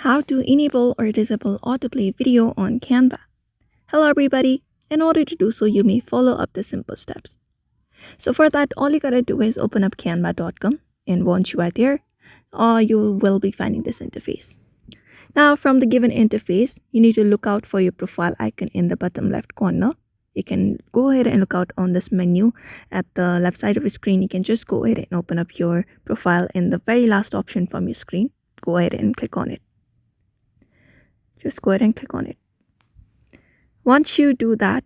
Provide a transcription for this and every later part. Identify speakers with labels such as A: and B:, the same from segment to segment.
A: how to enable or disable autoplay video on Canva. Hello everybody. In order to do so, you may follow up the simple steps. So for that, all you gotta do is open up canva.com, and once you are there, you will be finding this interface. Now from the given interface, you need to look out for your profile icon in the bottom left corner. You can go ahead and look out on this menu at the left side of your screen. You can just go ahead and open up your profile in the very last option from your screen. Go ahead and click on it. Just go ahead and click on it. Once you do that,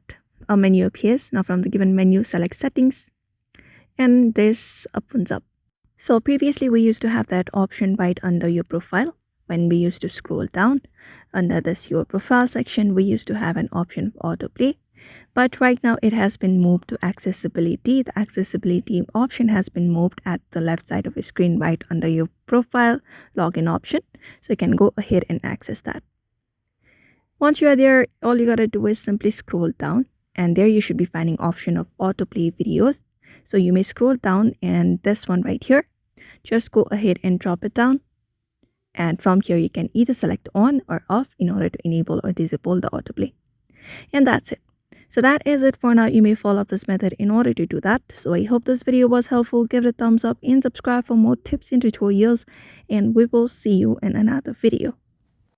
A: a menu appears. Now from the given menu, select settings, and this opens up. So previously we used to have that option right under your profile. When we used to scroll down under this your profile section, we used to have an option of autoplay, but right now it has been moved to accessibility. The accessibility option has been moved at the left side of your screen right under your profile login option, so you can go ahead and access that. Once you are there, all you gotta do is simply scroll down, and there you should be finding option of autoplay videos. So you may scroll down, and this one right here, just go ahead and drop it down, and from here you can either select on or off in order to enable or disable the autoplay. And that's it. So that is it for now. You may follow up this method in order to do that. So I hope this video was helpful. Give it a thumbs up and subscribe for more tips and tutorials, and we will see you in another video.